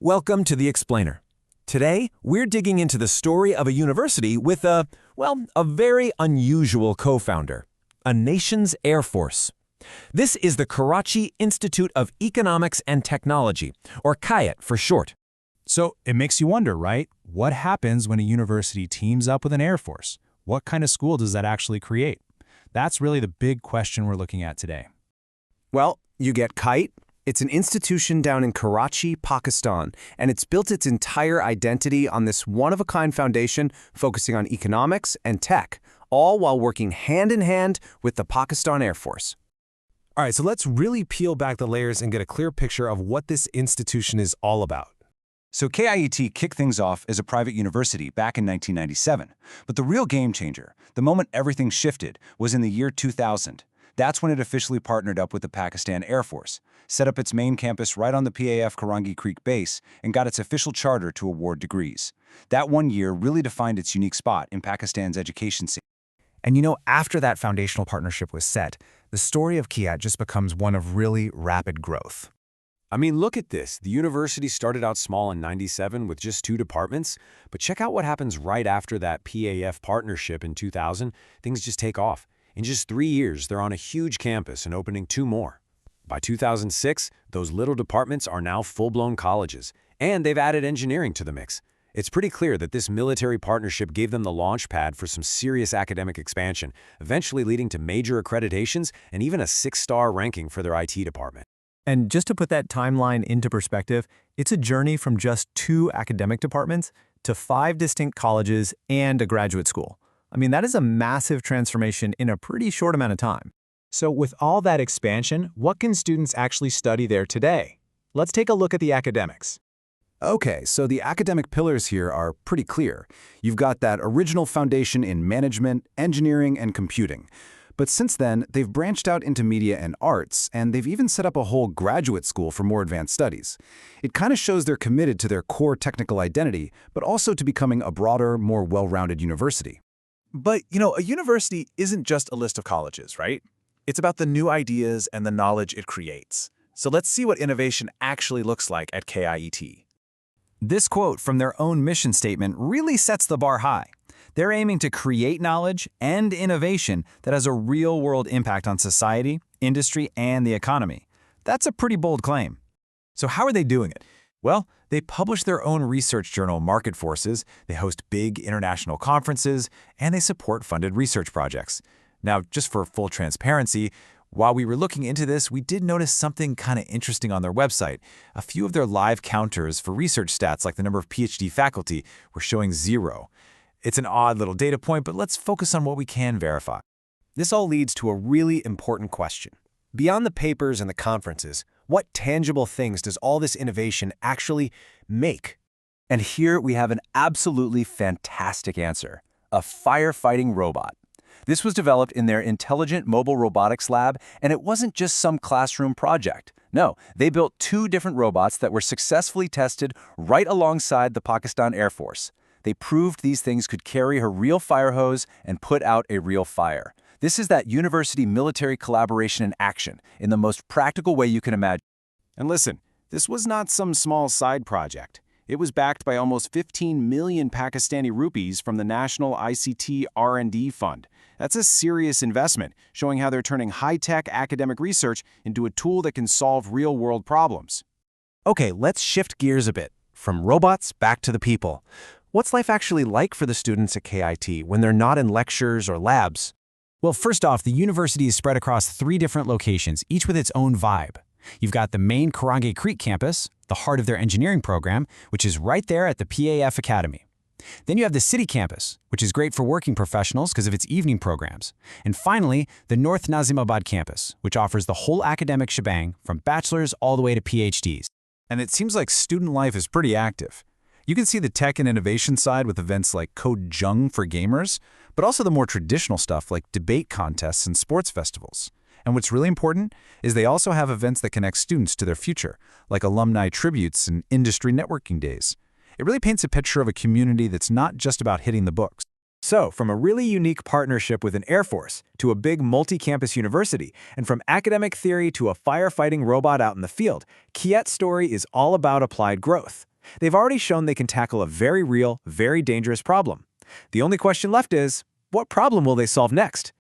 Welcome to The Explainer. Today, we're digging into the story of a university with a very unusual co-founder, a nation's Air Force. This is the Karachi Institute of Economics and Technology, or KIET for short. So it makes you wonder, right? What happens when a university teams up with an Air Force? What kind of school does that actually create? That's really the big question we're looking at today. Well, you get KIET. It's an institution down in Karachi, Pakistan, and it's built its entire identity on this one-of-a-kind foundation focusing on economics and tech, all while working hand-in-hand with the Pakistan Air Force. All right, so let's really peel back the layers and get a clear picture of what this institution is all about. So KIET kicked things off as a private university back in 1997. But the real game changer, the moment everything shifted, was in the year 2000. That's when it officially partnered up with the Pakistan Air Force, set up its main campus right on the PAF-KIET base, and got its official charter to award degrees. That one year really defined its unique spot in Pakistan's education scene. And you know, after that foundational partnership was set, the story of KIET just becomes one of really rapid growth. I mean, look at this. The university started out small in '97 with just 2 departments, but check out what happens right after that PAF partnership in 2000. Things just take off. In just 3 years, they're on a huge campus and opening 2 more. By 2006, those little departments are now full-blown colleges, and they've added engineering to the mix. It's pretty clear that this military partnership gave them the launch pad for some serious academic expansion, eventually leading to major accreditations and even a 6-star ranking for their IT department. And just to put that timeline into perspective, it's a journey from just 2 academic departments to 5 distinct colleges and a graduate school. I mean, that is a massive transformation in a pretty short amount of time. So with all that expansion, what can students actually study there today? Let's take a look at the academics. Okay, so the academic pillars here are pretty clear. You've got that original foundation in management, engineering, and computing. But since then, they've branched out into media and arts, and they've even set up a whole graduate school for more advanced studies. It kind of shows they're committed to their core technical identity, but also to becoming a broader, more well-rounded university. But, you know, a university isn't just a list of colleges, right? It's about the new ideas and the knowledge it creates. So let's see what innovation actually looks like at KIET. This quote from their own mission statement really sets the bar high. They're aiming to create knowledge and innovation that has a real-world impact on society, industry, and the economy. That's a pretty bold claim. So how are they doing it? Well, they publish their own research journal, Market Forces, they host big international conferences, and they support funded research projects. Now, just for full transparency, while we were looking into this, we did notice something kind of interesting on their website. A few of their live counters for research stats, like the number of PhD faculty, were showing 0. It's an odd little data point, but let's focus on what we can verify. This all leads to a really important question. Beyond the papers and the conferences, what tangible things does all this innovation actually make? And here we have an absolutely fantastic answer: a firefighting robot. This was developed in their Intelligent Mobile Robotics Lab, and it wasn't just some classroom project. No, they built 2 different robots that were successfully tested right alongside the Pakistan Air Force. They proved these things could carry a real fire hose and put out a real fire. This is that university-military collaboration in action, in the most practical way you can imagine. And listen, this was not some small side project. It was backed by almost 15 million Pakistani rupees from the National ICT R&D Fund. That's a serious investment, showing how they're turning high-tech academic research into a tool that can solve real-world problems. Okay, let's shift gears a bit, from robots back to the people. What's life actually like for the students at KIT when they're not in lectures or labs? Well, first off, the university is spread across 3 different locations, each with its own vibe. You've got the main PAF-KIET campus, the heart of their engineering program, which is right there at the PAF Academy. Then you have the city campus, which is great for working professionals because of its evening programs. And finally, the North Nazimabad campus, which offers the whole academic shebang from bachelor's all the way to PhDs. And it seems like student life is pretty active. You can see the tech and innovation side with events like Code Jung for gamers, but also the more traditional stuff like debate contests and sports festivals. And what's really important is they also have events that connect students to their future, like alumni tributes and industry networking days. It really paints a picture of a community that's not just about hitting the books. So, from a really unique partnership with an Air Force to a big multi-campus university, and from academic theory to a firefighting robot out in the field, KIET's story is all about applied growth. They've already shown they can tackle a very real, very dangerous problem. The only question left is, what problem will they solve next?